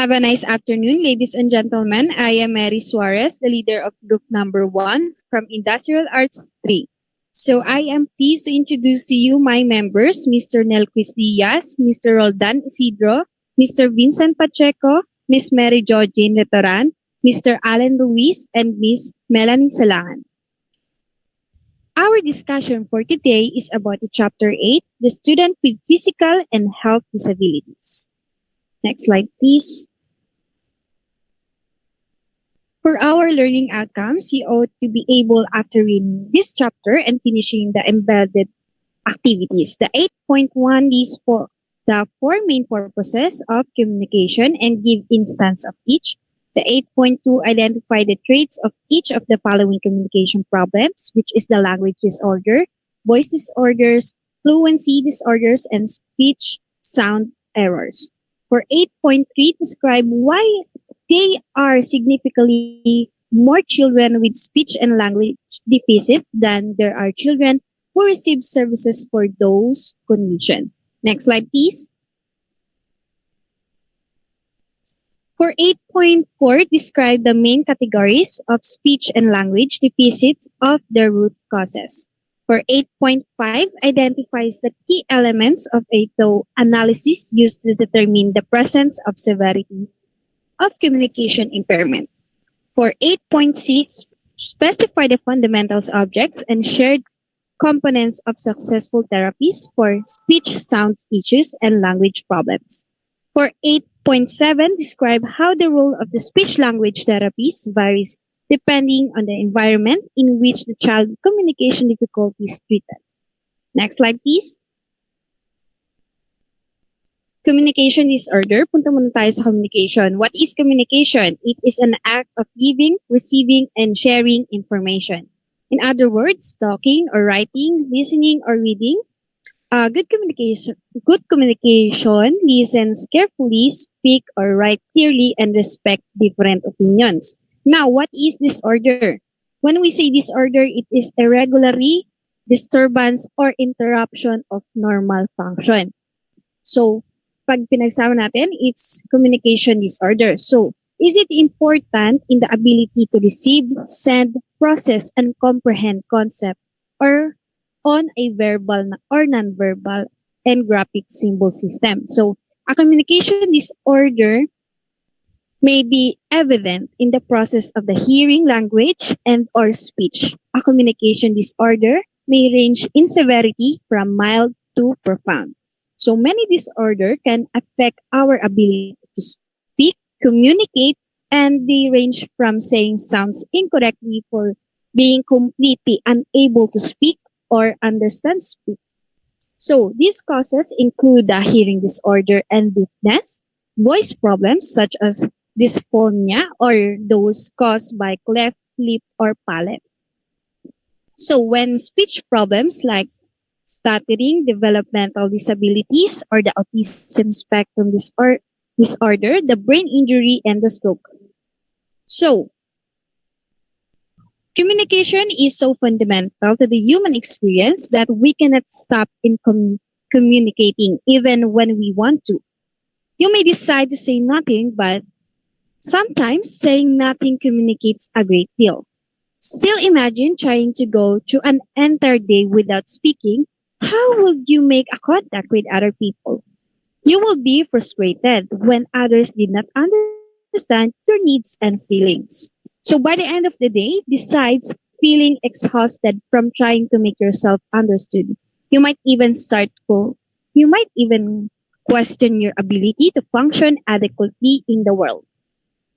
Have a nice afternoon, ladies and gentlemen. I am Mary Suarez, the leader of group number 1 from Industrial Arts 3. So I am pleased to introduce to you my members, Mr. Nelquis Diaz, Mr. Roldan Isidro, Mr. Vincent Pacheco, Miss Mary Georgine Letoran, Mr. Alan Ruiz, and Miss Melanie Salangan. Our discussion for today is about the Chapter 8, the student with physical and health disabilities. Next slide, please. For our learning outcomes, you ought to be able, after reading this chapter and finishing the embedded activities. The 8.1 lists for the four main purposes of communication and give instance of each. The 8.2 identify the traits of each of the following communication problems, which is the language disorder, voice disorders, fluency disorders, and speech sound errors. For 8.3, describe why they are significantly more children with speech and language deficit than there are children who receive services for those conditions. Next slide, please. For 8.4, describe the main categories of speech and language deficits of the root causes. For 8.5, identifies the key elements of a thorough analysis used to determine the presence of severity of communication impairment. For 8.6, specify the fundamentals objects and shared components of successful therapies for speech sounds issues and language problems. For 8.7, describe how the role of the speech language therapies varies depending on the environment in which the child with communication difficulties is treated. Next slide, please. Communication disorder. Punta muna tayo sa communication. What is communication? It is an act of giving, receiving, and sharing information. In other words, talking or writing, listening or reading. Good communication listens carefully, speak or write clearly, and respect different opinions. Now, what is disorder? When we say disorder, it is irregularity, disturbance, or interruption of normal function. So, pag pinagsama natin, it's communication disorder. So, is it important in the ability to receive, send, process, and comprehend concept or on a verbal or non-verbal and graphic symbol system? So, a communication disorder may be evident in the process of the hearing, language, and or speech. A communication disorder may range in severity from mild to profound. So many disorders can affect our ability to speak, communicate, and they range from saying sounds incorrectly for being completely unable to speak or understand speech. So these causes include the hearing disorder and deafness, voice problems such as dysphonia or those caused by cleft lip or palate. So when speech problems like stuttering, developmental disabilities, or the autism spectrum disorder, the brain injury, and the stroke. So, communication is so fundamental to the human experience that we cannot stop in communicating even when we want to. You may decide to say nothing, but sometimes saying nothing communicates a great deal. Still imagine trying to go through an entire day without speaking. How would you make a contact with other people? You will be frustrated when others did not understand your needs and feelings. So by the end of the day, besides feeling exhausted from trying to make yourself understood, you might even question your ability to function adequately in the world.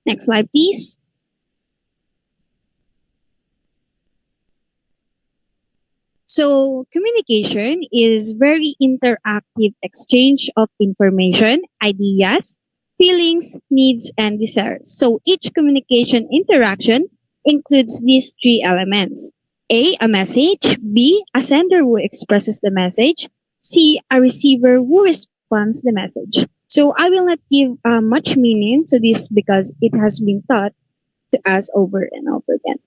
Next slide, please. So communication is very interactive exchange of information, ideas, feelings, needs, and desires. So each communication interaction includes these three elements. A message. B, a sender who expresses the message. C, a receiver who responds the message. So I will not give much meaning to this because it has been taught to us over and over again.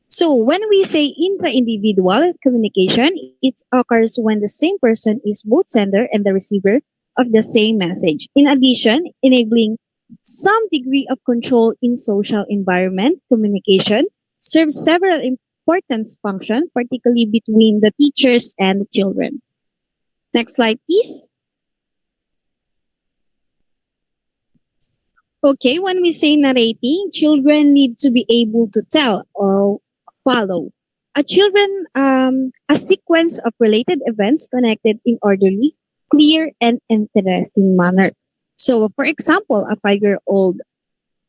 So when we say intra-individual communication, it occurs when the same person is both sender and the receiver of the same message. In addition, enabling Some degree of control in social environment, communication, serves several important functions, particularly between the teachers and the children. Next slide, please. Okay, when we say narrating, children need to be able to tell or follow. A sequence of related events connected in orderly, clear, and interesting manner. So, for example, a 5-year-old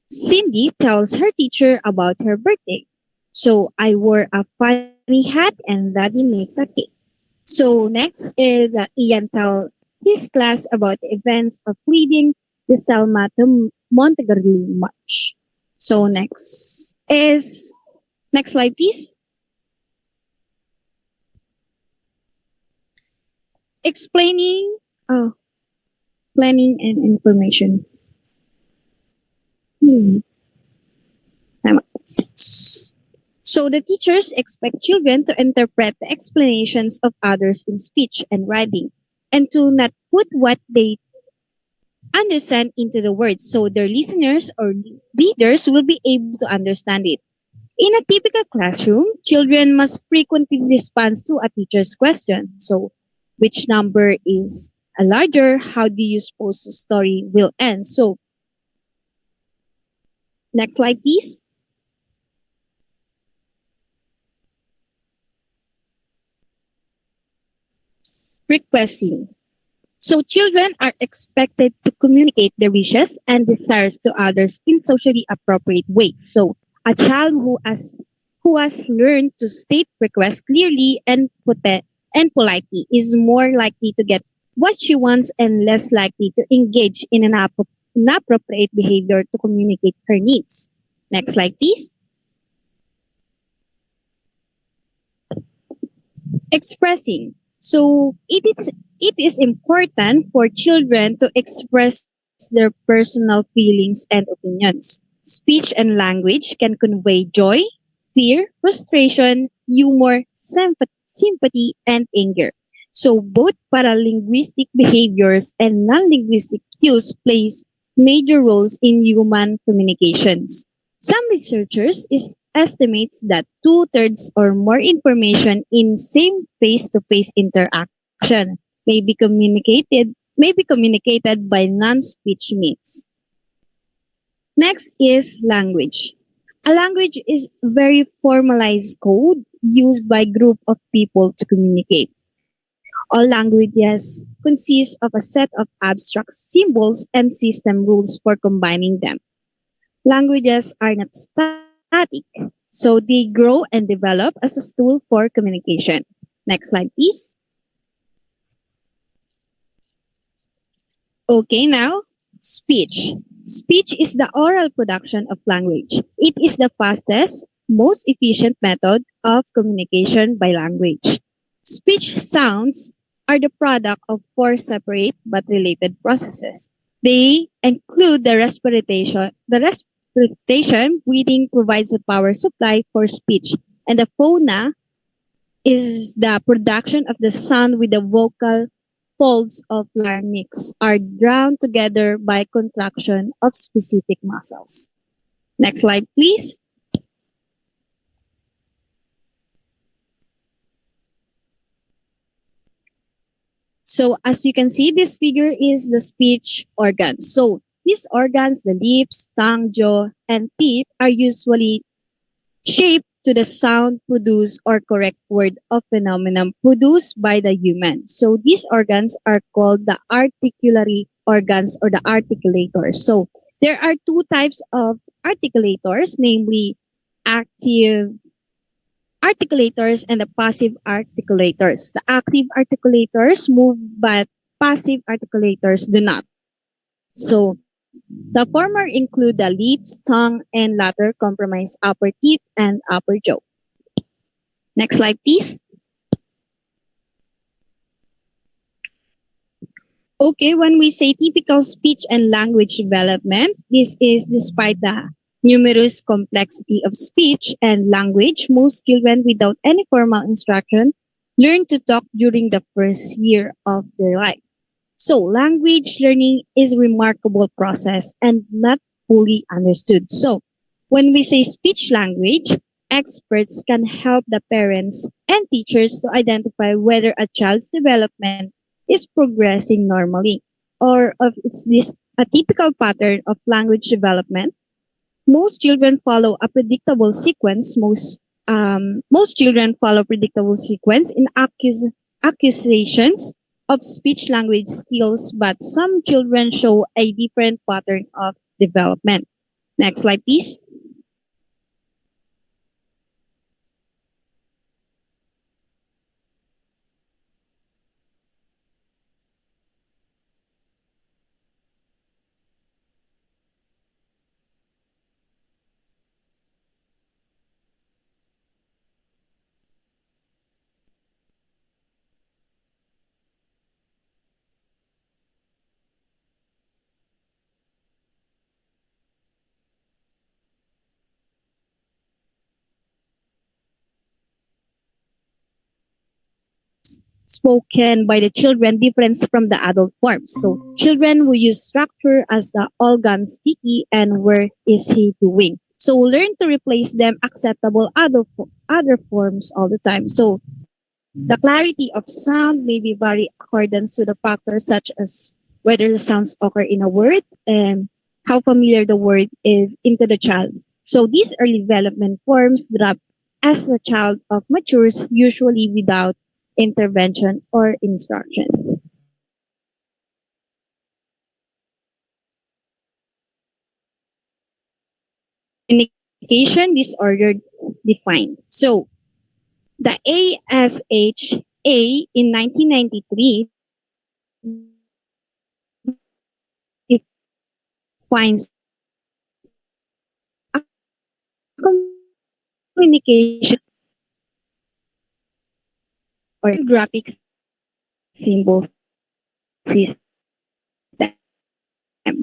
Cindy tells her teacher about her birthday. So, I wore a funny hat and daddy makes a cake. So next is Ian tell his class about the events of leading the Selma to Montegarli March. So next slide please. Explaining uh, planning and information. Hmm. Tama. So the teachers expect children to interpret the explanations of others in speech and writing and to not put what they understand into the words so their listeners or readers will be able to understand it. In a typical classroom, children must frequently respond to a teacher's question. So, which number is a larger? How do you suppose the story will end? So, next slide, please. Requesting. So children are expected to communicate their wishes and desires to others in socially appropriate ways. So a child who has learned to state requests clearly and and politely is more likely to get what she wants and less likely to engage in an inappropriate behavior to communicate her needs. Next slide, please. Expressing. So it is important for children to express their personal feelings and opinions. Speech and language can convey joy, fear, frustration, humor, sympathy, and anger. So both paralinguistic behaviors and non-linguistic cues plays major roles in human communications. Some researchers estimates that two-thirds or more information in same face-to-face interaction may be communicated by non-speech means. Next is language. A language is very formalized code used by group of people to communicate. All languages consist of a set of abstract symbols and system rules for combining them. Languages are not static, so they grow and develop as a tool for communication. Next slide, please. Okay, now, speech. Speech is the oral production of language. It is the fastest, most efficient method of communication by language. Speech sounds are the product of four separate but related processes. They include the respiration, breathing provides a power supply for speech, and the phona is the production of the sound with the vocal folds of larynx are drawn together by contraction of specific muscles. Next slide, please. So as you can see, this figure is the speech organs. So these organs, the lips, tongue, jaw, and teeth are usually shape to the sound produced or correct word of phenomenon produced by the human. So these organs are called the articulatory organs or the articulators. So there are two types of articulators, namely active articulators and the passive articulators. The active articulators move but passive articulators do not. So the former include the lips, tongue, and latter comprise upper teeth and upper jaw. Next slide, please. Okay, when we say typical speech and language development, this is despite the numerous complexity of speech and language, most children without any formal instruction learn to talk during the first year of their life. So language learning is a remarkable process and not fully understood. So when we say speech language, experts can help the parents and teachers to identify whether a child's development is progressing normally or if it's this a typical pattern of language development. Most children follow a predictable sequence. Most children follow predictable sequence in accusations of speech language skills, but some children show a different pattern of development. Next slide, please. Spoken by the children differs from the adult forms. So children will use structure as the all gone sticky and where is he doing. So learn to replace them acceptable other forms all the time. So the clarity of sound may be vary accordance to the factors such as whether the sounds occur in a word and how familiar the word is into the child. So these early development forms drop as the child of matures, usually without intervention or instruction. Communication disorder defined. So the ASHA in 1993 defines a communication or graphic symbol system.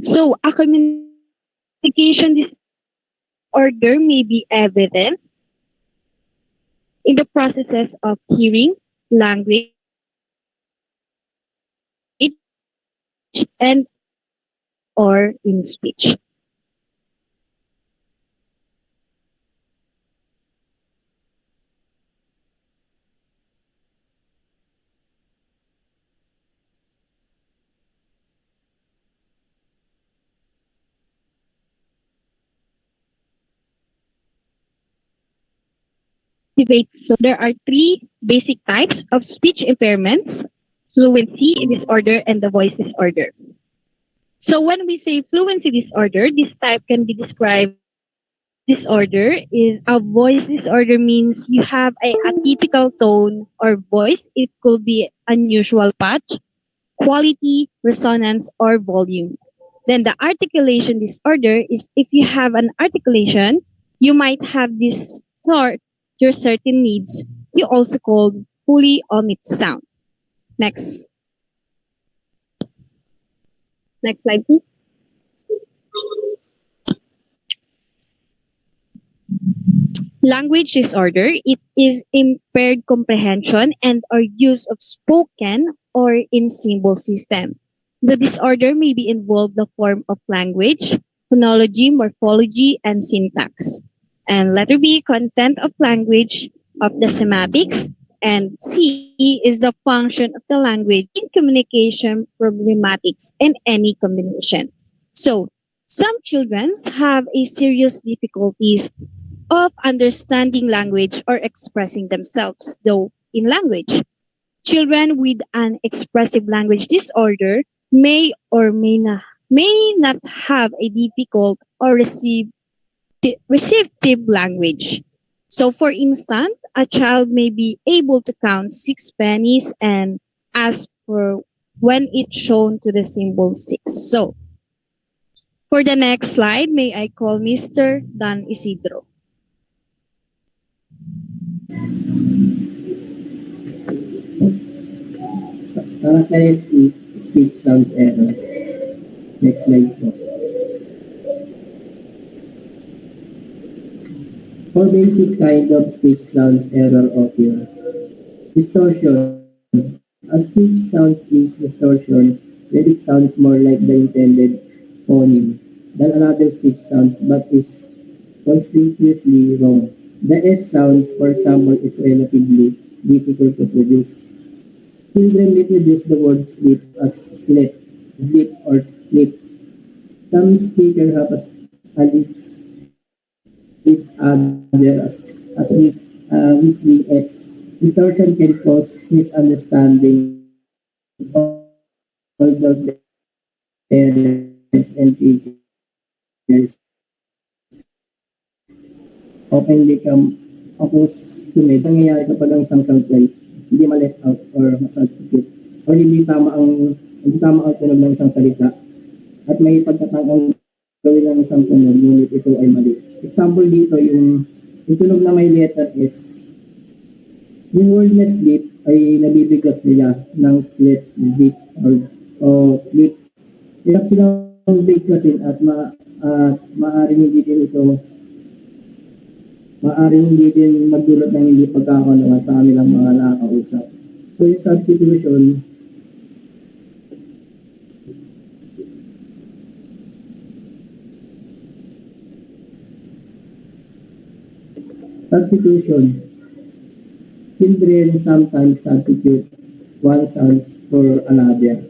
So a communication disorder may be evident in the processes of hearing, language, and or in speech. Activate. So there are three basic types of speech impairments: fluency disorder and the voice disorder. So when we say fluency disorder, this type can be described disorder is a voice disorder means you have a atypical tone or voice. It could be unusual pitch, quality, resonance, or volume. Then the articulation disorder is if you have an articulation, you might have this sort your certain needs. You also called fully omit sound. Next, next slide, please. Language disorder, it is impaired comprehension and or use of spoken or in symbol system. The disorder may be involved the form of language, phonology, morphology, and syntax. And letter B, content of language of the semantics. And C is the function of the language in communication problematics and any combination. So, some children have a serious difficulties of understanding language or expressing themselves, though in language. Children with an expressive language disorder may not have a difficult or receptive language. So, for instance, a child may be able to count six pennies and ask for when it's shown to the symbol six. So, for the next slide, may I call Mr. Dan Isidro. Characteristic speech sounds error. Next slide po. For basic kind of speech sounds error occur. Distortion. A speech sounds is distortion when when it sounds more like the intended phoneme than another speech sounds but is conspicuously wrong. The S sounds, for example, is relatively difficult to produce. Children may produce the word sleep as slip or split. Some speakers have a list each other as whistling S. Distortion can cause misunderstanding, although parents and teachers often become accused to it. Ito ay nangyayari kapag ang isang sounds ay hindi ma-left out or ma-substitute or hindi tama ang tunog ng isang salita at may pagkatangkang gawin ng isang tunog ngunit ito ay mali. Example dito yung tunog na may letter S. Yung word na sleep ay nabibigkas nila ng split, sleep, o flip. Hirap silang bigkasin at maaring hindi din magdulot ng hindi pagkakaunawa sa kanilang mga nakakausap. So yung substitution, children sometimes substitute one sound for another,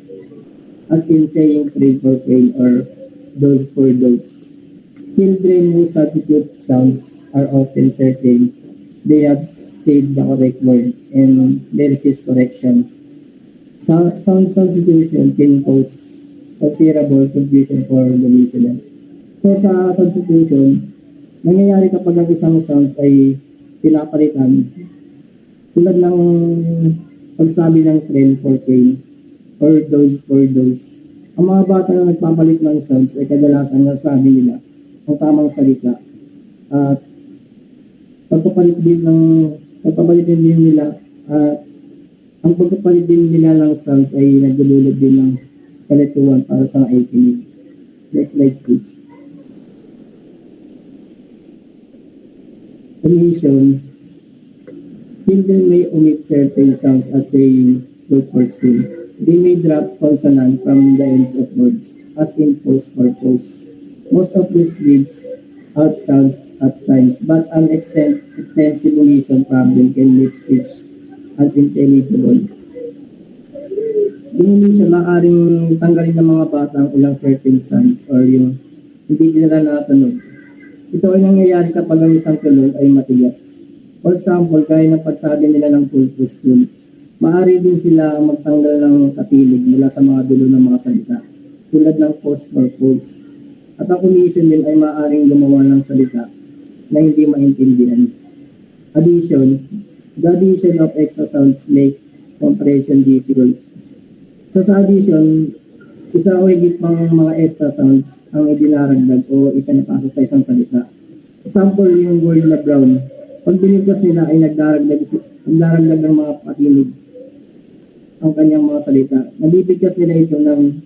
as in saying train for train or those for those. Children who substitute sounds are often certain they have said the correct word and they resist correction. Sound substitution can cause considerable confusion for the listener. So sa substitution, nangyayari kapag ang isang sounds ay pinapalitan tulad ng pagsabi ng trend for train or those for those. Ang mga bata na nagpapalit ng sounds ay kadalasan nasabi nila ang tamang salita at pagpapalit din ng pagpapalit din nila at ang pagpapalit din nila ng sounds ay nagdudulot din ng kalituan para sa nakikinig. Next slide please. Omission. Children may omit certain sounds as saying "good for school." They may drop consonant from the ends of words, as in post or post. Most of this leaves out sounds at times, but an extensive omission problem can make speech unintelligible. Yung omission, maaaring tanggalin ng mga bata ang ilang certain sounds or yung hindi nila natunog. Ito ay nangyayari kapag ang isang tunog ay matigas. For example, gaya ng pagsabi nila ng full to school, maaari din sila magtanggal ng katilig mula sa mga dulo ng mga salita, tulad ng post or post. At ang omission din ay maaaring gumawa ng salita na hindi maintindihan. Addition, the addition of extra sounds make comprehension difficult. So sa addition, isa o higit pang mga extra sounds ang idinaragdag o ipinapasok sa isang salita. Example, yung word na brown. Pag binigkas nila ay nagdaragdag ng mga patinig ang kanyang mga salita. Nabibigkas nila ito ng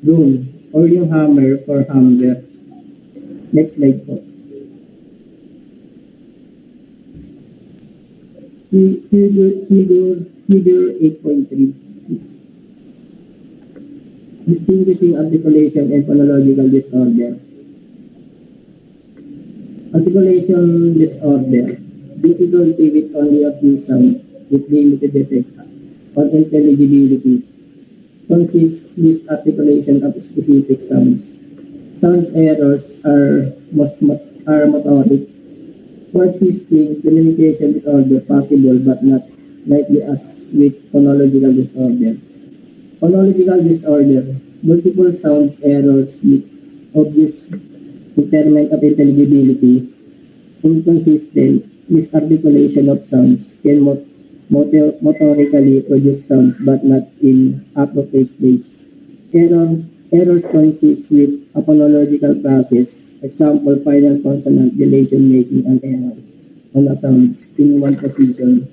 broom or yung hammer for hammer. Next slide po. Figure 8.3. Distinguishing articulation and phonological disorder. Articulation disorder. Difficulty with only a few sounds with limited effect on intelligibility. Consists misarticulation of specific sounds. Sounds errors are motoric. Coexisting communication disorder possible but not likely as with phonological disorder. Phonological disorder, multiple sounds errors with obvious impairment of intelligibility, inconsistent misarticulation of sounds can motorically produce sounds but not in appropriate place. Errors consist with a phonological process. Example, final consonant deletion making an error on a sounds in one position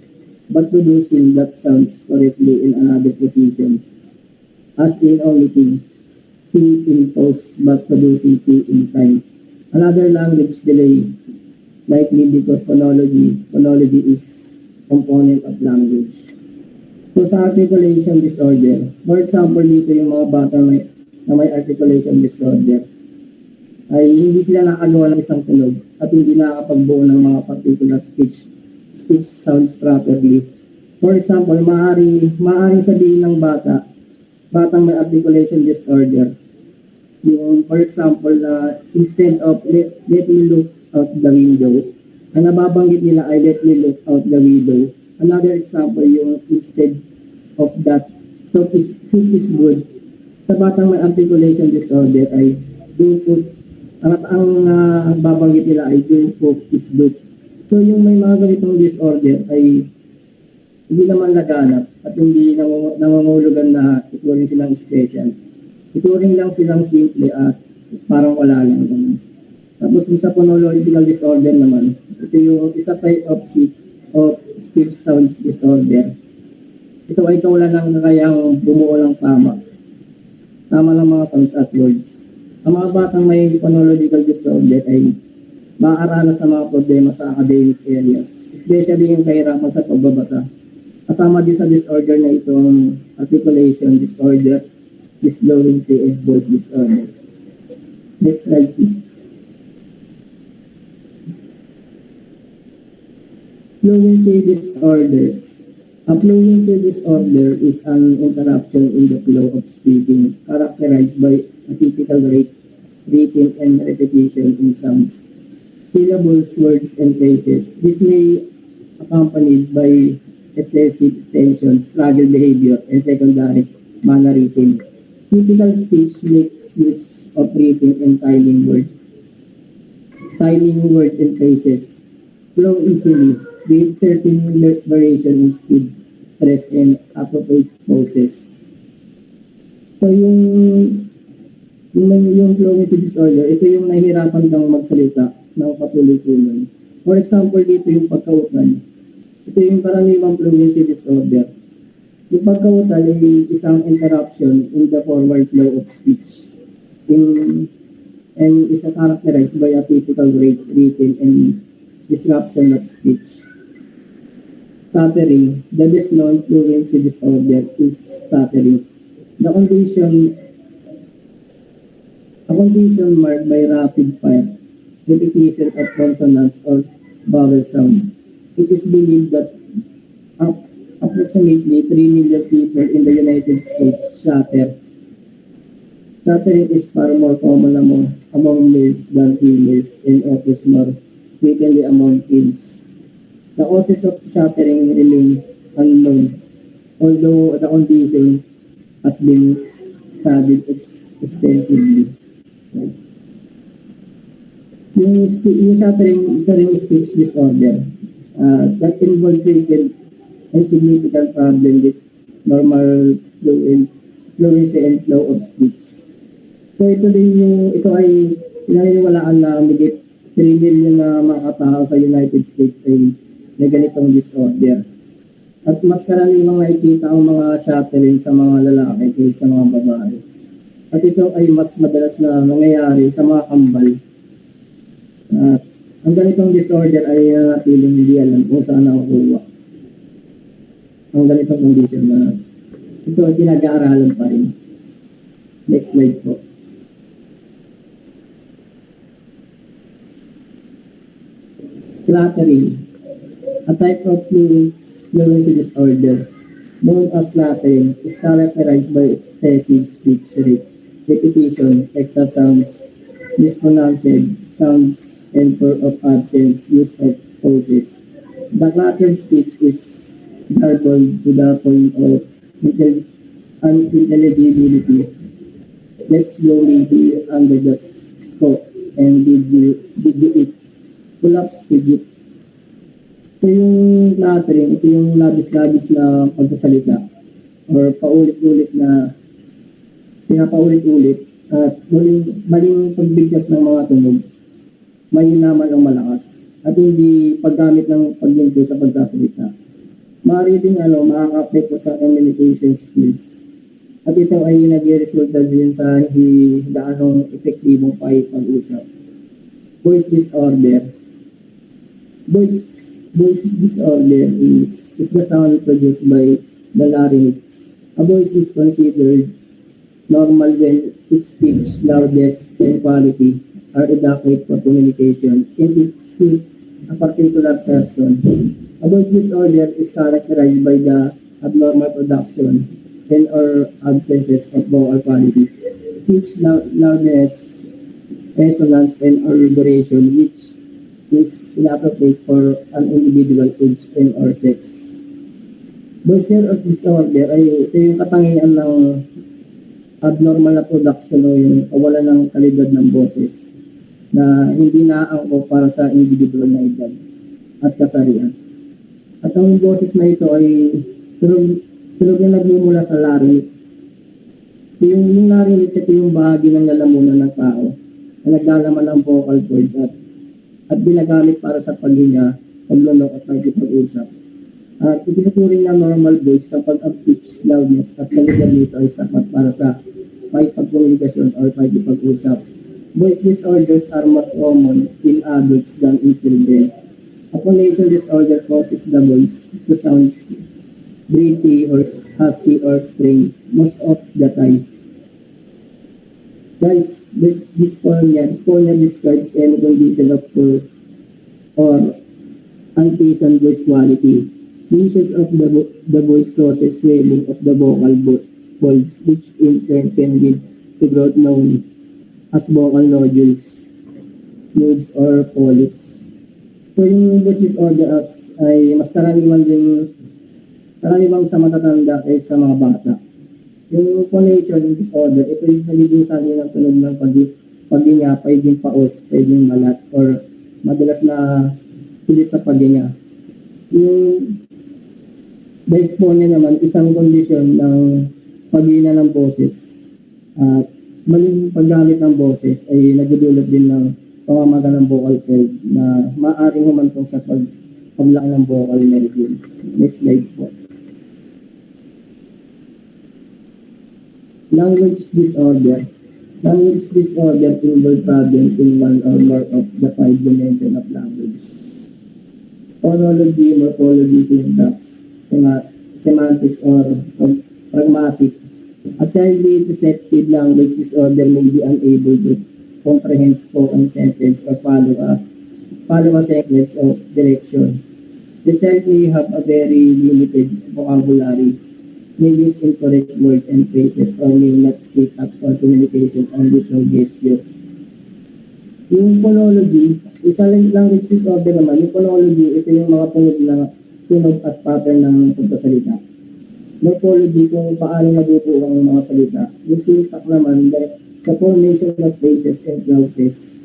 but producing that sounds correctly in another position, as in omitting P in post but producing P in time. Another language delay, likely because phonology is component of language. So sa articulation disorder, for example dito yung mga bata na may articulation disorder, ay hindi sila nakagawa ng isang tunog at hindi nakakapagbuo ng mga particular speech sounds properly. For example, maaring sabihin ng batang may articulation disorder, yung for example na instead of let me look out the window, ang nababanggit nila ay let me look out the window. Another example yung instead of that, soup is good. Sa batang may articulation disorder ay do food, ang babanggit nila ay do food is good. So yung may mga ganitong disorder ay hindi naman laganap at hindi nangungulugan na ituring silang special. Ituring lang silang simple at parang wala lang. Ganun. Tapos yung sa phonological disorder naman, ito yung isa type of speech sounds disorder. Ito ay kawalan ng kayang bumuo ng tama ng mga sounds at words. Ang mga batang may phonological disorder ay maaaralan sa mga problema sa academic areas, especially yung kahirapan sa pagbabasa. Kasama din sa disorder na itong articulation disorder, dyslexia, and voice disorder. Next slide please. Fluency disorders. A fluency disorder is an interruption in the flow of speaking characterized by atypical rate, rhythm, and repetition in sounds, syllables, words, and phrases. This may accompanied by excessive tension, struggle behavior, and secondary mannerism. Typical speech makes use of rhythm and timing word and phrases. Flow easily with certain variation in speed, stress, and appropriate poses. So yung fluency disorder, ito yung nahihirapan kang magsalita ng patuloy-tuloy. For example, dito yung pagkautal. Ito yung karaniwang fluency disorder. Yung pagkautal ay isang interruption in the forward flow of speech in, and is characterized by a typical rate, rhythm, and disruption of speech. Stuttering. The best known fluency disorder is stuttering. The condition A condition marked by rapid fire repetition of consonants or vowel sound. It is believed that approximately 3 million people in the United States shatter. Stuttering is far more common among males than females and occurs more frequently among teens. The causes of shattering remain unknown, although the condition has been studied extensively. Yung shattering, isa rin speech disorder that involve frequent and significant problem with normal fluency and flow of speech. So ito ay pinaniniwalaan na higit 3 million na mga tao sa United States ay may ganitong disorder. At mas karaniwang nakikita ang mga shattering sa mga lalaki kaysa sa mga babae. At ito ay mas madalas na nangyayari sa mga kambal. At ang ganitong disorder ay nanatiling hindi alam kung saan nakukuha. Ang ganitong condition na ito ay pinag-aaralan pa rin. Next slide po. Cluttering, a type of fluency disorder known as cluttering, is characterized by excessive speech rate, repetition, extra sounds, mispronounced sounds, and for of absence, use of pauses. The cluttered speech is garbled to the point of unintelligibility. Let's slowly be under the scope and did you it collapse with it. Ito yung cluttering, ito yung labis-labis na pagsasalita or paulit-ulit na pinapaulit-ulit at maling pagbigkas ng mga tunog, mahina man o malakas at hindi paggamit ng pagginto sa pagsasalita. Maaari din makaka-apekto sa communication skills. At ito ay nag-resulta din sa hindi gaanong epektibong pakikipag-usap. Voice disorder. Voice disorder is the sound produced by the larynx. A voice is considered normal when its pitch, loudness, and quality are adequate for communication. If it suits a particular person, a voice disorder is characterized by the abnormal production and or absences of vocal quality, pitch, loudness, resonance, and or duration, which is inappropriate for an individual age and or sex. Voice of disorder ay ito yung katangian ng abnormal na production o yung kawalan ng kalidad ng boses na hindi naaangkop para sa individual na edad at kasarian. At ang boses na ito ay tulog na nagmumula sa larynx. Yung larynx, ito yung bahagi ng lalamunan ng tao na naglalaman ng vocal cord at ginagamit para sa paghinga, paglunok at pagkipag-usap. At itinuturing na normal voice kapag ang pitch, loudness at kalidad nito ay sapat para sa pakipagkomunikasyon or pakipag-usap. Voice disorders are more common in adults than in children. A phonation disorder causes the voice to sound breathy or husky or strange most of the time. Guys, dysphonia describes any condition of poor or unpleasant voice quality. Uses of the voice causes swelling of the vocal folds, which in turn can lead to growth known as vocal nodules, nodes, or polyps. So yung voice disorder ay mas karaniwang sa matatanda kaysa sa mga bata. Yung phonation disorder, ito yung nagiging sanhi ng tunog ng paghinga, pagiging paos, pagiging malat, or madalas na pilit sa paghinga. Yung dysphonia naman, isang kondisyon ng paghina ng boses at maling paggamit ng boses ay nagdudulot din ng pamamaga ng vocal cord na maaaring humantong sa paglaki ng vocal nerve. Next slide po. Language disorder. Language disorder involve problems in one or more of the five dimensions of language. Phonology, morphology, syntax, semantics, or pragmatic. A child with receptive language disorder may be unable to comprehend spoken sentence or follow a sequence of direction. The child may have a very limited vocabulary, may use incorrect words and phrases, or may not speak up for communication only through gesture. Yung phonology, isa language disorder naman, yung phonology, ito yung mga tunog at pattern ng pagsasalita. Morphology, kung paano nabubuo ang mga salita. Yung syntax naman, the formation of phrases and clauses.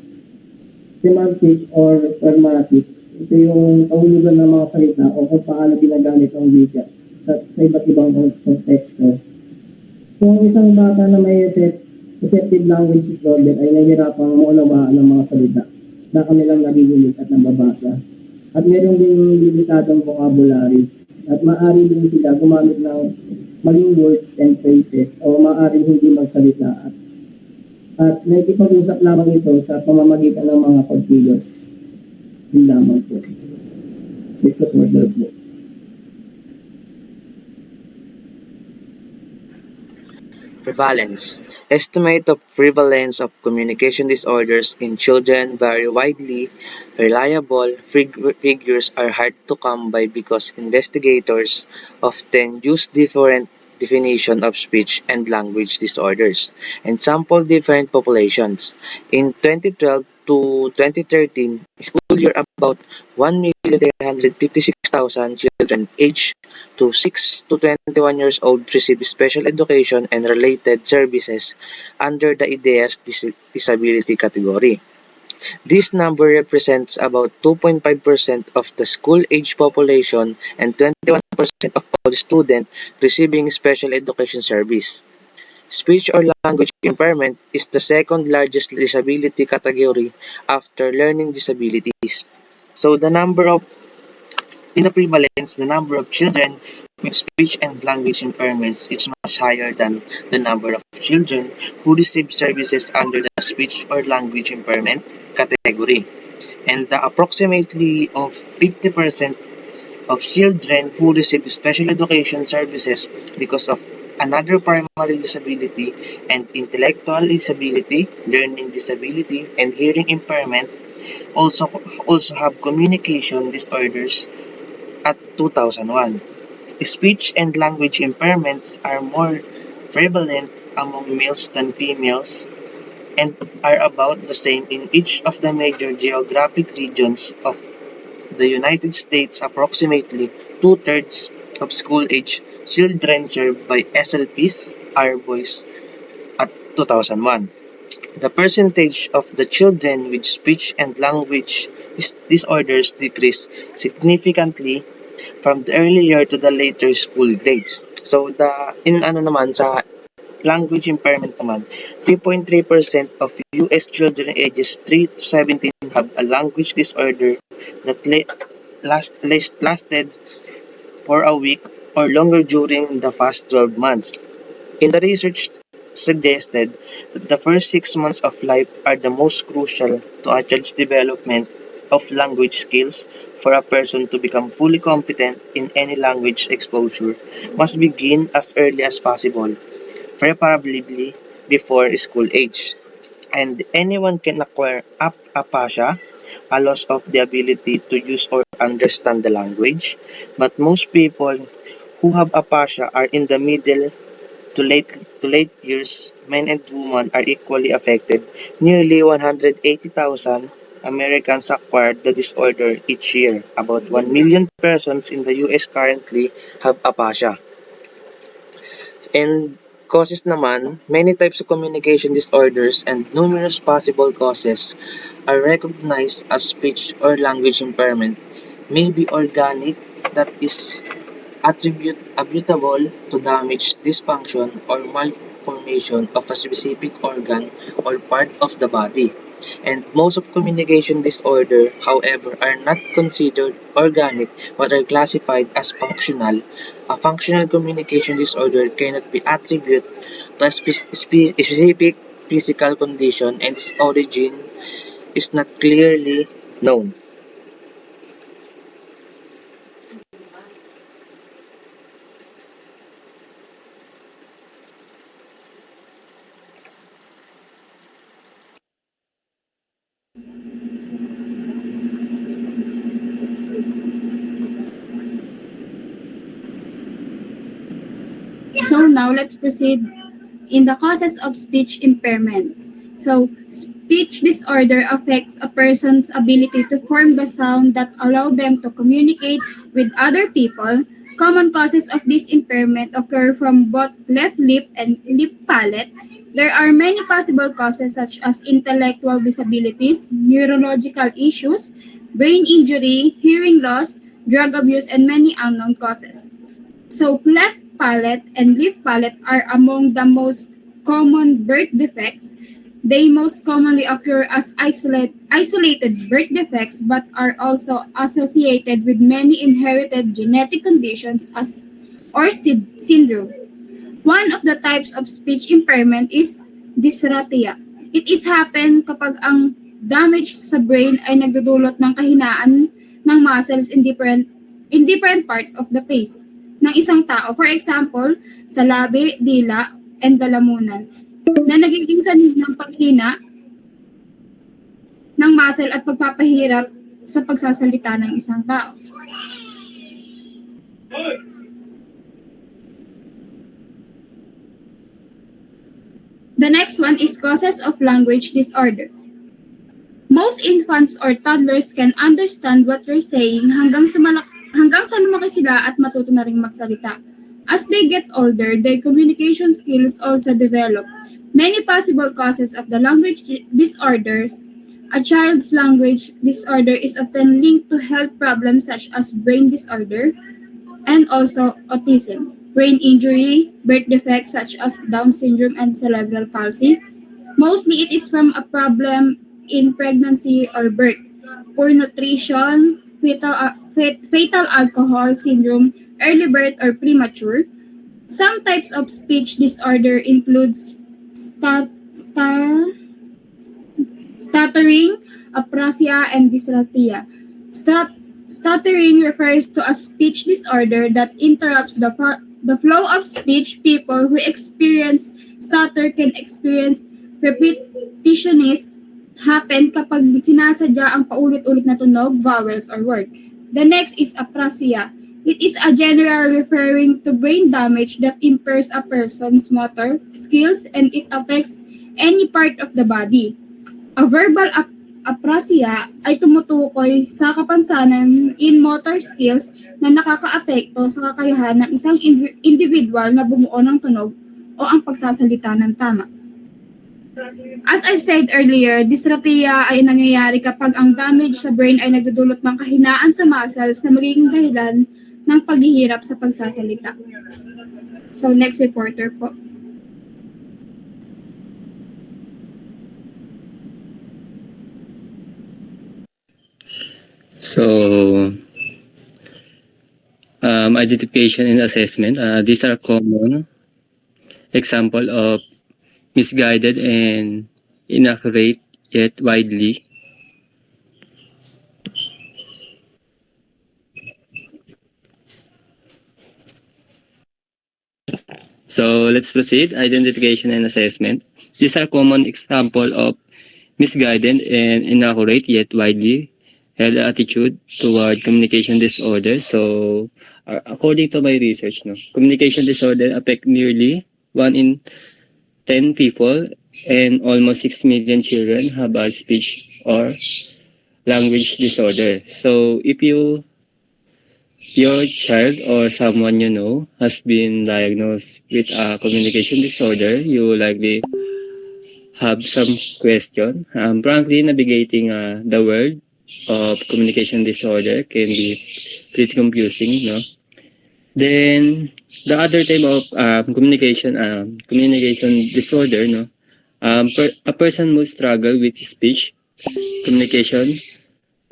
Semantic or pragmatic, ito yung kahulugan ng mga salita o kung paano ginagamit ang wika sa iba't ibang konteksto. Kung isang bata na may receptive language disorder ay nahihirapang maunawaan ng mga salita na kanilang naririnig at nababasa. At meron din limitadong vocabulary at maaari din sila gumamit ng maling words and phrases o maaaring hindi magsalita at nakikipag-usap lamang ito sa pamamagitan ng mga pagkilos. Yun lamang po. Next order po. Prevalence. Estimate of prevalence of communication disorders in children vary widely. Reliable figures are hard to come by because investigators often use different definition of speech and language disorders and sample different populations. In 2012 to 2013 school year, about 1,356,000 children aged to 6 to 21 years old receive special education and related services under the IDEA's disability category. This number represents about 2.5% of the school-age population and 21% of all students receiving special education service. Speech or language impairment is the second largest disability category after learning disabilities. So in the prevalence, the number of children with speech and language impairments is much higher than the number of children who receive services under the speech or language impairment category. And the approximately of 50% of children who receive special education services because of another primary disability and intellectual disability, learning disability, and hearing impairment also have communication disorders at 2001. Speech and language impairments are more prevalent among males than females and are about the same in each of the major geographic regions of the United States. Approximately two-thirds of school-age children served by SLPs are boys at 2001. The percentage of the children with speech and language disorders decreased significantly from the earlier to the later school grades. So sa language impairment naman, 3.3% of US children ages 3 to 17 have a language disorder that lasted for a week or longer during the past 12 months. In the research suggested that the first 6 months of life are the most crucial to a child's development of language skills. For a person to become fully competent in any language, exposure must begin as early as possible, preferably before school age. And anyone can acquire aphasia, a loss of the ability to use or understand the language. But most people who have aphasia are in the middle to late years. Men and women are equally affected. Nearly 180,000 Americans acquire the disorder each year. About 1 million persons in the US currently have aphasia. And causes naman, many types of communication disorders and numerous possible causes are recognized as speech or language impairment, may be organic, that is attributable to damage, dysfunction, or malformation of a specific organ or part of the body. And most of communication disorder, however, are not considered organic but are classified as functional. A functional communication disorder cannot be attributed to a specific physical condition and its origin is not clearly known. So now let's proceed in the causes of speech impairments. So speech disorder affects a person's ability to form the sound that allow them to communicate with other people. Common causes of this impairment occur from both left lip and lip palate. There are many possible causes such as intellectual disabilities, neurological issues, brain injury, hearing loss, drug abuse, and many unknown causes. So cleft palate and leaf palate are among the most common birth defects. They most commonly occur as isolated birth defects but are also associated with many inherited genetic conditions as or syndrome. One of the types of speech impairment is dysrhythmia. It is happen kapag ang damage sa brain ay nagdudulot ng kahinaan ng muscles in different part of the face ng isang tao. For example, sa labi, dila, and lalamunan na nagiging sanhi ng paghina ng muscle at pagpapahirap sa pagsasalita ng isang tao. The next one is causes of language disorder. Most infants or toddlers can understand what you're saying hanggang sa lumaki sila at matuto na ring magsalita. As they get older, their communication skills also develop. Many possible causes of the language disorders. A child's language disorder is often linked to health problems such as brain disorder and also autism, brain injury, birth defects such as Down syndrome and cerebral palsy. Mostly it is from a problem in pregnancy or birth, poor nutrition, fatal alcohol syndrome, early birth or premature. Some types of speech disorder include stuttering, aprasia, and dysarthria. Stuttering refers to a speech disorder that interrupts the flow of speech. People who experience stutter can experience repetitionist happen kapag sinasadya ang paulit-ulit na tunog, vowels, or word. The next is aprasia. It is a general referring to brain damage that impairs a person's motor skills and it affects any part of the body. A verbal aprasia ay tumutukoy sa kapansanan in motor skills na nakakaapekto sa kakayahan ng isang individual na bumuo ng tunog o ang pagsasalita ng tama. As I've said earlier, dysrapia ay nangyayari kapag ang damage sa brain ay nagdudulot ng kahinaan sa muscles na magiging dahilan ng paghihirap sa pagsasalita. So, next reporter po. So, identification and assessment. These are common example of misguided and inaccurate yet widely. So let's proceed. Identification and assessment. These are common example of misguided and inaccurate yet widely held attitude toward communication disorder. So according to my research, communication disorder affect nearly 1 in 10 people and almost 6 million children have a speech or language disorder. So if your child or someone you know has been diagnosed with a communication disorder, you likely have some question. Frankly, navigating the world of communication disorder can be pretty confusing, no? Then the other type of communication disorder, no? A person will struggle with speech, communication,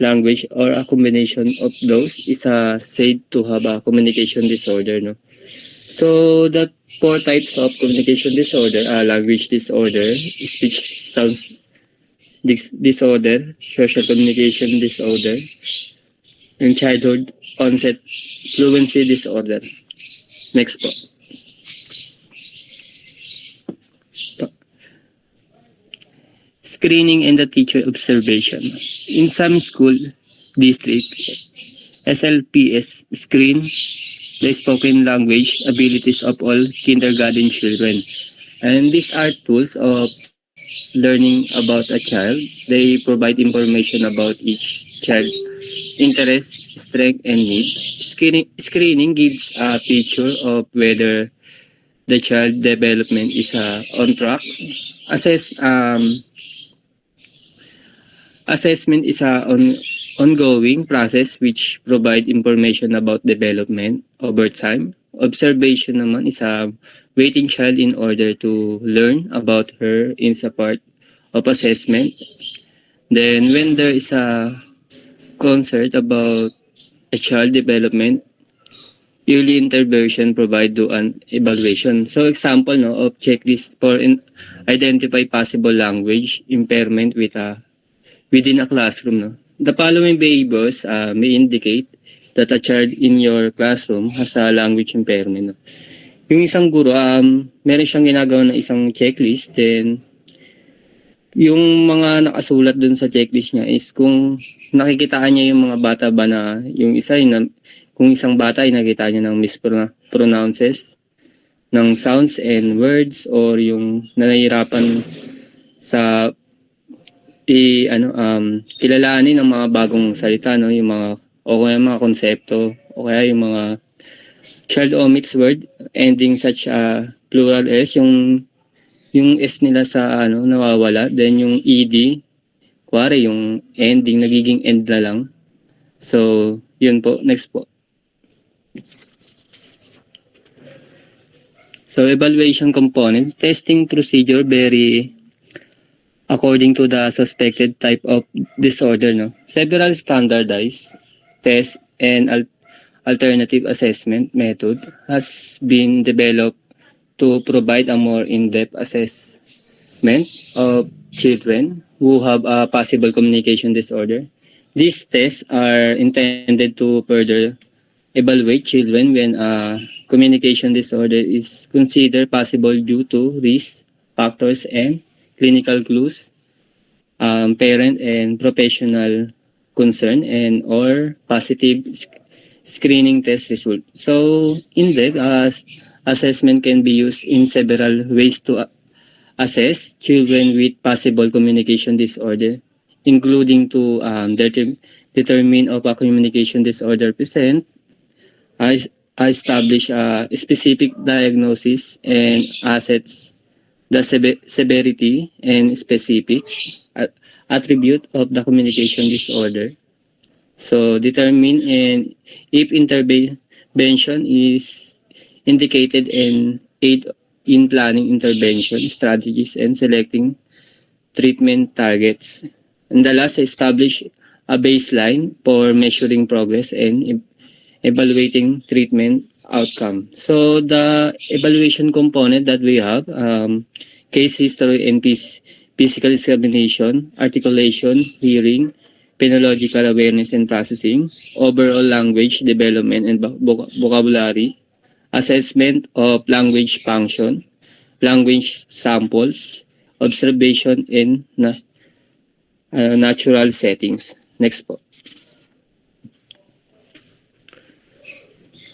language, or a combination of those is said to have a communication disorder, no? So the 4 types of communication disorder are language disorder, speech sounds disorder, social communication disorder, and childhood onset fluency disorder. Next po. Screening and the teacher observation. In some school districts, SLPS screen the spoken language abilities of all kindergarten children. And these are tools of learning about a child. They provide information about each child's interest, strength, and need. Screening gives a picture of whether the child development is on track. Assessment is an ongoing process which provide information about development over time. Observation naman is a waiting child in order to learn about her in a part of assessment. Then when there is a concern about a child development, early intervention provide to an evaluation. So example of checklist for identify possible language impairment within a classroom. The following behaviors may indicate that a child in your classroom has a language impairment. Yung isang guro, meron siyang ginagawa ng isang checklist, then yung mga nakasulat dun sa checklist niya is kung nakikitaan niya yung mga bata ba na yung isa, kung isang bata ay nakita niya ng mispronounces ng sounds and words or yung nanahirapan sa kilalanin ng mga bagong salita, yung mga o kaya mga konsepto o kaya yung mga child omits word ending such a plural s, yung s nila sa nawawala, then yung ed kuwari yung ending nagiging end na lang. So yun po. Next po. So evaluation components. Testing procedure vary according to the suspected type of disorder. Several standardized tests and alternative assessment method has been developed to provide a more in-depth assessment of children who have a possible communication disorder. These tests are intended to further evaluate children when a communication disorder is considered possible due to risk factors and clinical clues, parent and professional concern, and or positive screening test result. So, in-depth assessment can be used in several ways to assess children with possible communication disorder, including to determine if a communication disorder present, as establish a specific diagnosis and assess the severity and specific attribute of the communication disorder. So determine and if intervention is indicated and aid in planning intervention strategies and selecting treatment targets. And the last, establish a baseline for measuring progress and evaluating treatment outcome. So the evaluation component that we have, case history and physical examination, articulation, hearing, phonological awareness and processing, overall language development and vocabulary, assessment of language function, language samples, observation in natural settings. Next po.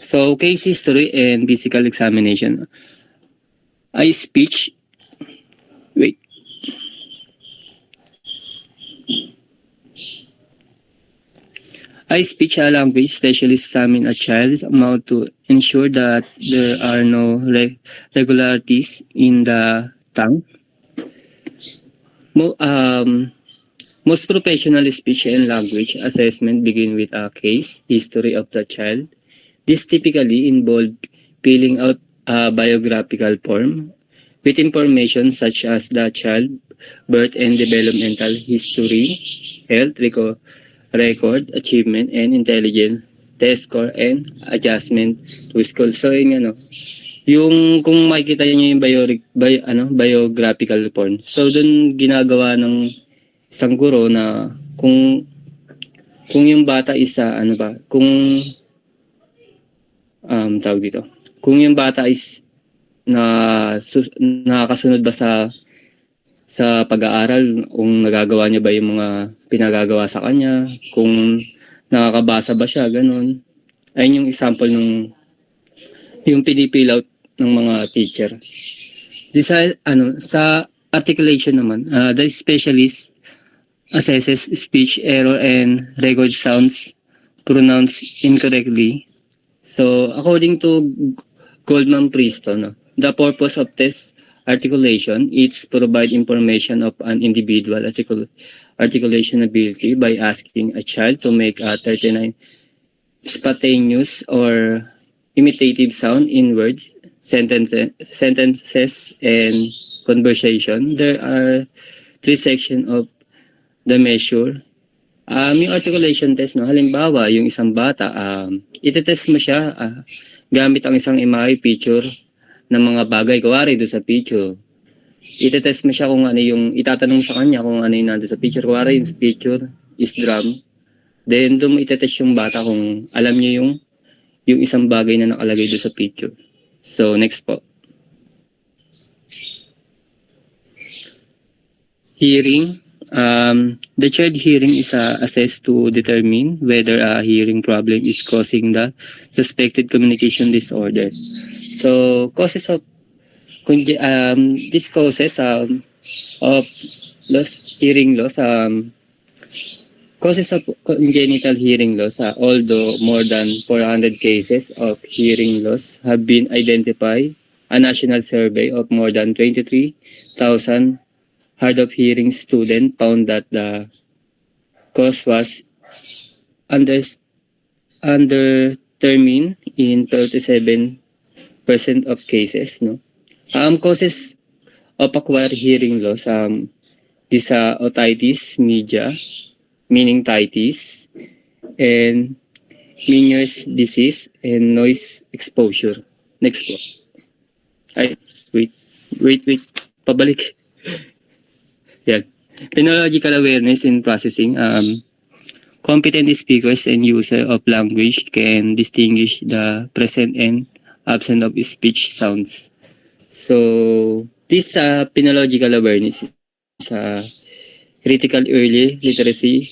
So, case history and physical examination. I speech, wait. I speech a language specialist examine a child's mouth to ensure that there are no regularities in the tongue. Most professional speech and language assessment begin with a case history of the child. This typically involves filling out a biographical form with information such as the child, birth and developmental history, health record, achievement and intelligence, test score and adjustment to school. So yun yung kung makikita niyo yung biographical form. So doon ginagawa ng isang guro na kung yung bata isa kung tawag dito. Kung yung bata is nakakasunod ba sa pag-aaral, kung nagagawa niya ba yung mga pinagagawa sa kanya, kung nakakabasa ba siya, ganun. Ayun yung example yung pinipill out ng mga teacher. Sa articulation naman, the specialist assesses speech error and record sounds pronounced incorrectly. So, according to Goldman Preston, the purpose of test articulation is to provide information of an individual articulation ability by asking a child to make a 39 spontaneous or imitative sound in words, sentences, and conversation. There are three sections of the measure. Yung articulation test, halimbawa, yung isang bata, itetest mo siya gamit ang isang imahe picture ng mga bagay. Kuwari doon sa picture. Itetest mo siya kung ano yung, itatanong sa kanya kung ano yung nandun sa picture. Kuwari yung picture is drum. Then doon mo itetest yung bata kung alam niya yung isang bagay na nakalagay doon sa picture. So, next po. Hearing. The child hearing is assessed to determine whether a hearing problem is causing the suspected communication disorder. So, causes of these causes of hearing loss, causes of congenital hearing loss, although more than 400 cases of hearing loss have been identified, a national survey of more than 23,000 hard of hearing students found that the cause was underdetermined in 37% of cases. Causes of acquired hearing loss, these are otitis media, meaning titis, and Meniere's disease, and noise exposure. Next po. Ay, wait. Pabalik. Yan. Phonological awareness in processing. Competent speakers and user of language can distinguish the present and absent of speech sounds. So, this phenological awareness is a critical early literacy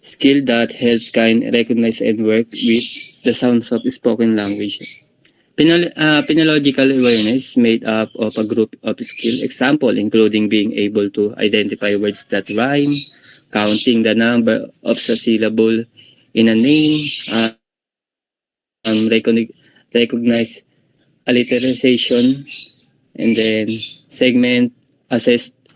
skill that helps kind recognize and work with the sounds of spoken language. Phenological awareness made up of a group of skill example including being able to identify words that rhyme, counting the number of the syllable in a name, recognize alliteration, and then segment a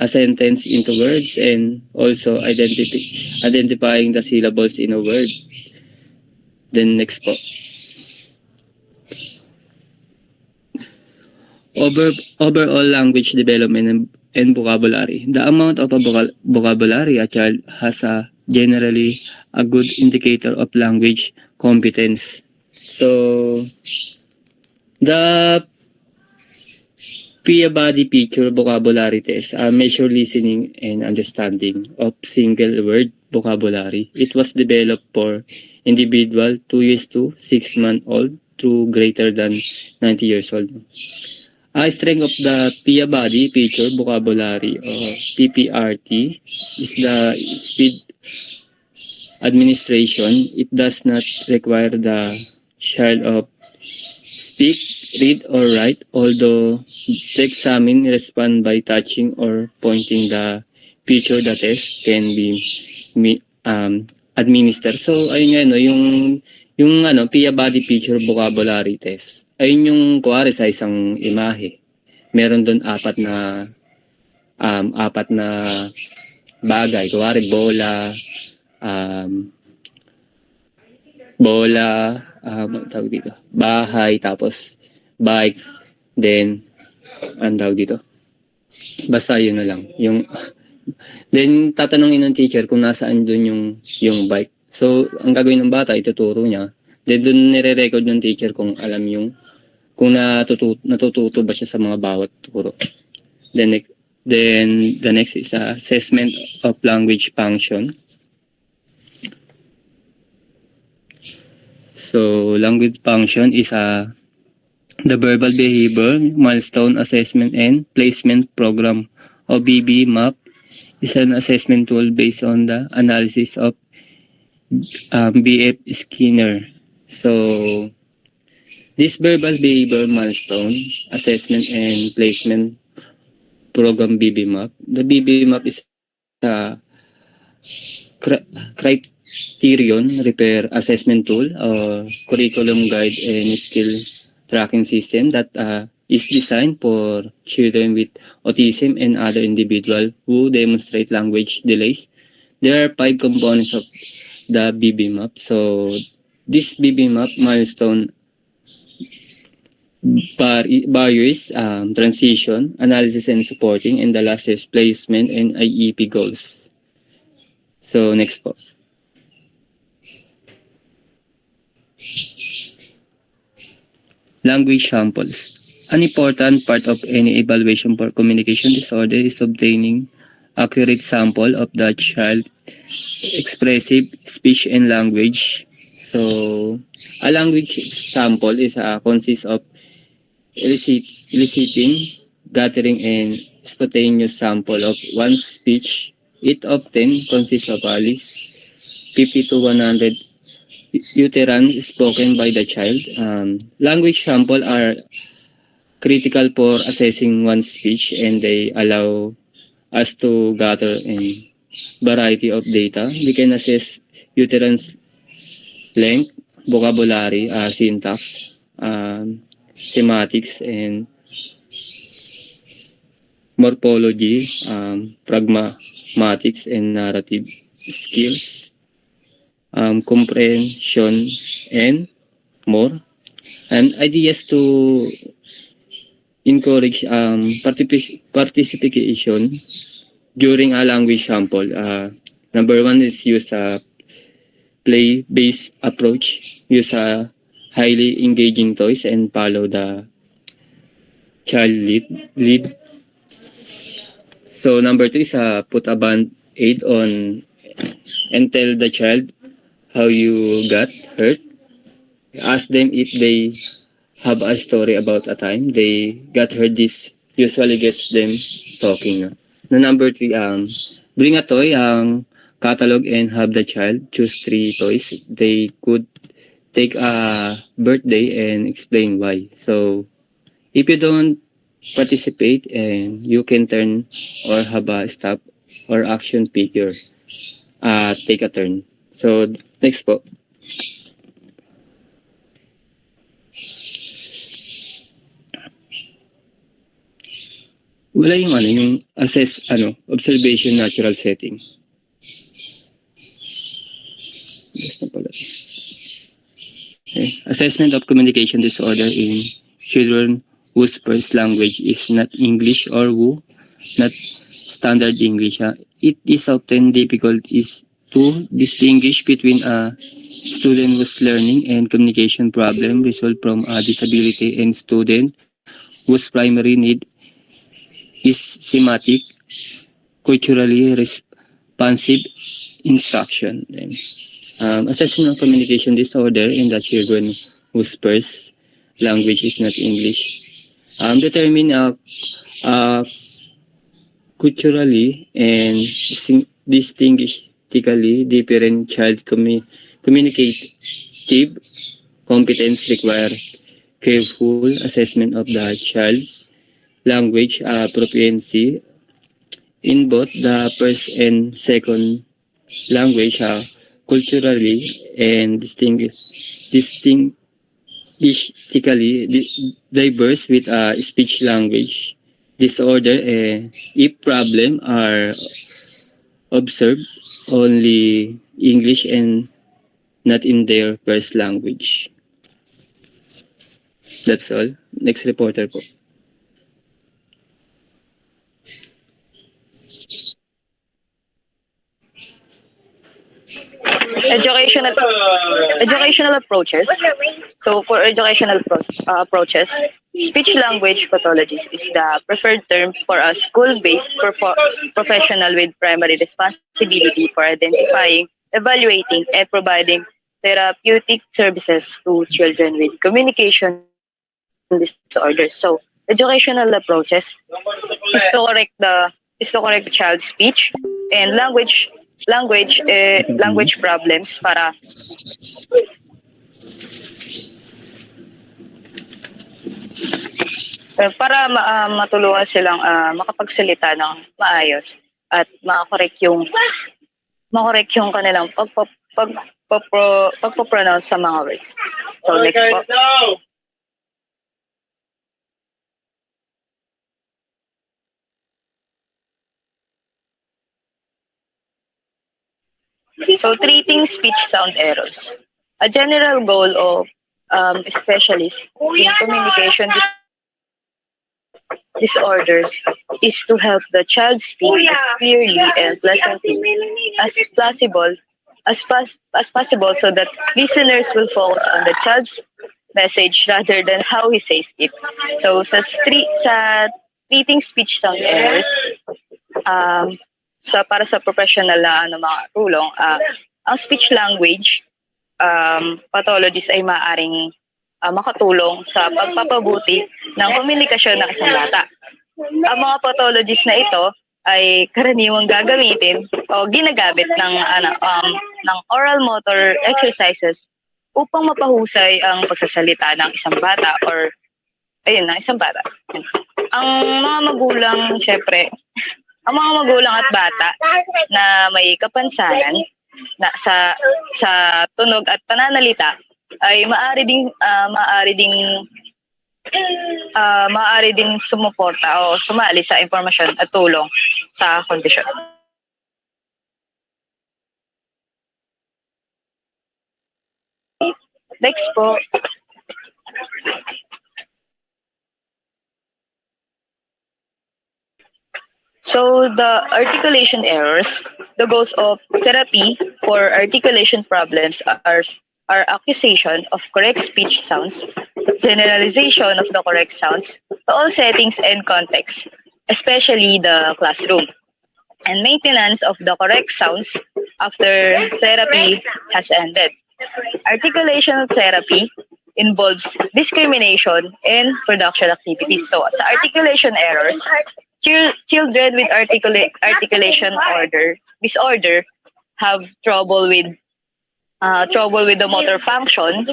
sentence into words and also identifying the syllables in a word. Then next po. Overall language development and vocabulary. The amount of a vocabulary a child has a generally a good indicator of language competence. So, the PIA body picture vocabulary test measure listening and understanding of single word vocabulary. It was developed for individual 2 years to 6 month old to greater than 90 years old. Strength of the PIA body picture vocabulary or PPRT is the speed administration. It does not require the child of speak, read, or write, although the examine respond by touching or pointing the picture the test can be administered. So, ayun nga, no, yung PIA body picture vocabulary test. Ayun yung kuwari sa isang imahe. Meron doon apat na bagay. Kuwari bola, tawag dito, bahay, tapos bike, then, ang tawag dito, basta yun na lang. Then, tatanungin ng teacher kung nasaan dun yung bike. So, ang gagawin ng bata, ituturo niya. Then, dun nire-record ng teacher kung alam kung natututo ba siya sa mga bawat turo. Then the next is assessment of language function. So, language function is the verbal behavior milestone assessment and placement program or BB-MAP is an assessment tool based on the analysis of B.F. Skinner. So, this verbal behavior milestone assessment and placement program BB-MAP. The BB-MAP is a criterion repair assessment tool or curriculum guide and skill tracking system that is designed for children with autism and other individuals who demonstrate language delays. There are 5 components of the BB-MAP. So, this BB-MAP milestone barriers, transition, analysis and supporting, and the last is placement and IEP goals. So, next po. Language samples. An important part of any evaluation for communication disorder is obtaining accurate sample of the child expressive speech and language. So, a language sample is consists of eliciting, gathering, and spontaneous sample of one's speech. It often consists of at least 50 to 100 utterance spoken by the child. Language samples are critical for assessing one's speech and they allow us to gather a variety of data. We can assess utterance length, vocabulary, syntax, semantics, and morphology, pragmatics, and narrative skills, comprehension, and more. And ideas to encourage participation during a language sample. Number 1 is use a play-based approach. Use a highly engaging toys and follow the child lead. So number 3 is put a band-aid on and tell the child how you got hurt. Ask them if they have a story about a time they got hurt. This usually gets them talking. No? No, number three, bring a toy, catalog and have the child choose three toys. They could take a birthday and explain why. So if you don't participate and you can turn or have a stop or action figure, take a turn. So next po. Wala yung yung assess, observation natural setting. Yes na pala. Okay. Assessment of communication disorder in children whose first language is not English or who not standard English. It is often difficult is to distinguish between a student whose learning and communication problem result from a disability and student whose primary need is semantic, culturally responsive instruction. Then, assessment of communication disorder in the children whose first language is not English. Determine uh, culturally and distinguishably different child communicative competence require careful assessment of the child's language proficiency in both the first and second language culturally and distinguishably diverse with a speech language disorder if problem are observed only English and not in their first language. That's all. Next reporter po. Educational educational approaches. So for educational approaches, speech language pathologies is the preferred term for a school-based professional with primary responsibility for identifying, evaluating, and providing therapeutic services to children with communication disorders. So educational approaches is to correct the child's speech and language problems matulungan silang makapagsalita ng maayos at makorek yung kanilang pagpo-pronounce sa mga words. So next po. So treating speech sound errors. A general goal of specialists in communication disorders is to help the child speak as clearly and pleasantly as possible as possible so that listeners will focus on the child's message rather than how he says it. So sa treating speech sound errors, para sa professional na mga tulong, ang speech language pathologies ay maaaring makatulong sa pagpapabuti ng komunikasyon ng isang bata. Ang mga pathologies na ito ay karaniwang gagamitin o ginagamit ng oral motor exercises upang mapahusay ang pagsasalita ng isang bata ng isang bata. Ang mga magulang, syempre, ang mga magulang at bata na may kapansanan na sa tunog at pananalita ay maaari ding sumuporta o sumali sa impormasyon at tulong sa kondisyon. Next po. So the articulation errors, the goals of therapy for articulation problems are acquisition of correct speech sounds, generalization of the correct sounds to all settings and contexts, especially the classroom. and maintenance of the correct sounds after therapy has ended. Articulation therapy involves discrimination in production activities. So, sa articulation errors, children with articulation disorder have trouble with the motor function.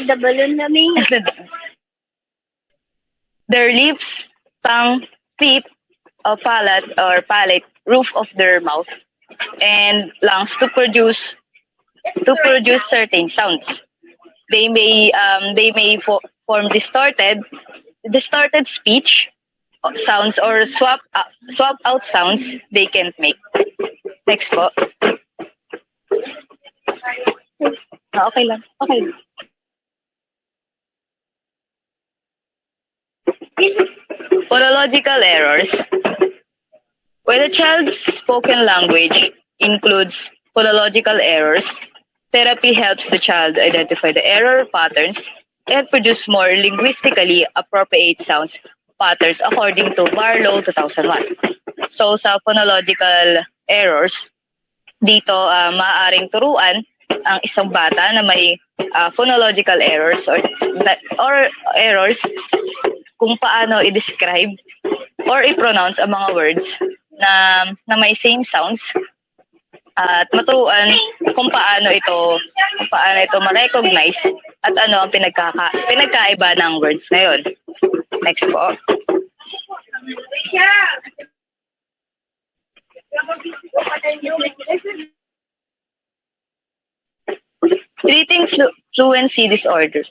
Their lips, tongue, teeth, palate, roof of their mouth, and lungs to produce certain sounds. They may form distorted speech sounds or swap out sounds they can't make. Next po. Okay lang. Okay. Phonological errors. When a child's spoken language includes phonological errors, therapy helps the child identify the error patterns and produce more linguistically appropriate sounds patterns according to Barlow 2001. So sa phonological errors, dito maaaring turuan ang isang bata na may phonological errors or errors kung paano i-describe or i-pronounce ang mga words na may same sounds at maturuan kung paano ito ma-recognize at ano ang pinagkaiba ng words na yun. Next po. Treating fluency disorder.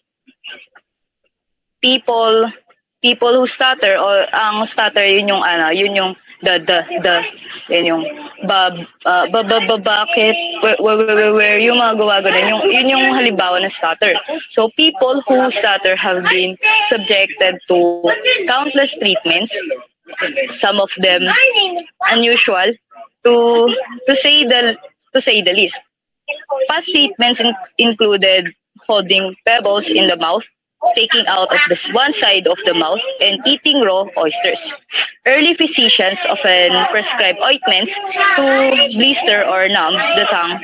People who stutter or ang stutter yun yung the yun yung bakit where yung mga gawa ganun yun yung halimbawa ng stutter. So people who stutter have been subjected to countless treatments, some of them unusual to say the least. Past treatments included holding pebbles in the mouth, taking out of this one side of the mouth, and eating raw oysters. Early physicians often prescribed ointments to blister or numb the tongue,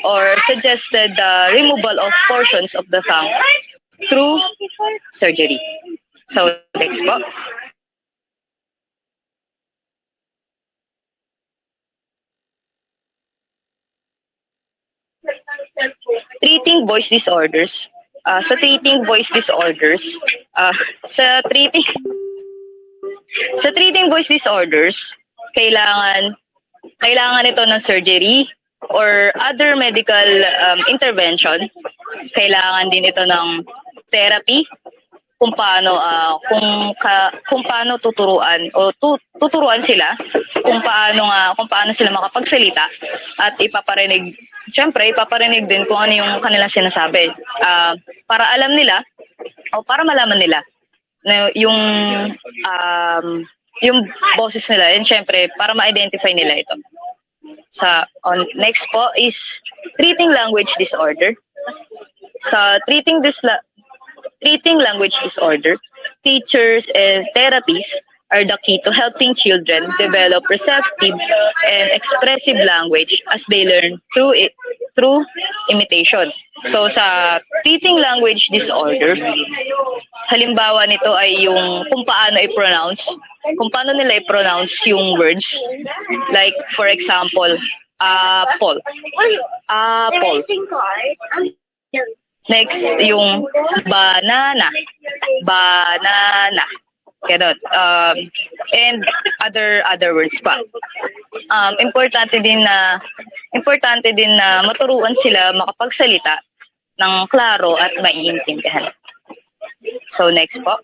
or suggested the removal of portions of the tongue through surgery. So, next po. Treating voice disorders. Sa treating voice disorders, uh, sa treating sa treating voice disorders, kailangan kailangan ito ng surgery or other medical intervention. Kailangan din ito ng therapy kung paano tuturuan sila kung paano sila makapagsalita at ipaparinig din kung ano yung kanilang sinasabi para alam nila o para malaman nila na yung boses nila, and syempre para ma-identify nila ito. Next po is treating language disorder. Sa treating language disorder, teachers and therapies are the key to helping children develop receptive and expressive language as they learn through imitation. So sa treating language disorder, halimbawa nito ay yung kung paano nila i-pronounce yung words. Like for example, apple. Apple. Next, yung banana. Banana. Ganon. And other words pa. Importante din na maturuan sila makapagsalita ng klaro at maiintindihan. So next po.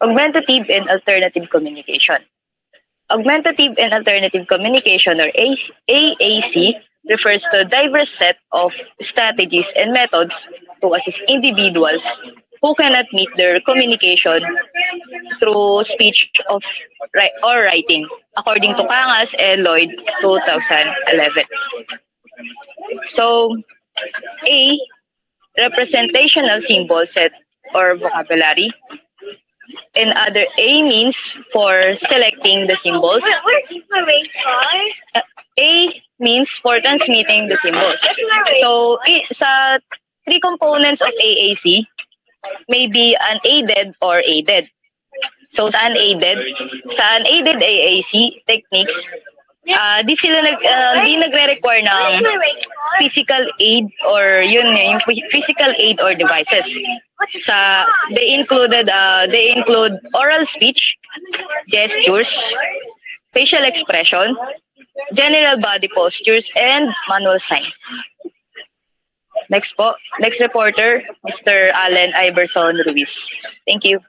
Augmentative and alternative communication. Augmentative and Alternative Communication, or AAC, refers to a diverse set of strategies and methods to assist individuals who cannot meet their communication through speech or writing, according to Kangas and Lloyd 2011. So, A, representational symbols set or vocabulary. And other A means for selecting the symbols. A means for transmitting the symbols. So, sa three components of AAC, may be unaided or aided. So, sa unaided AAC techniques, di nagre-require ng physical aid or yung physical aid or devices. They include oral speech, gestures, facial expression, general body postures, and manual signs. Next po, next reporter, Mr. Allen Iverson Ruiz. Thank you.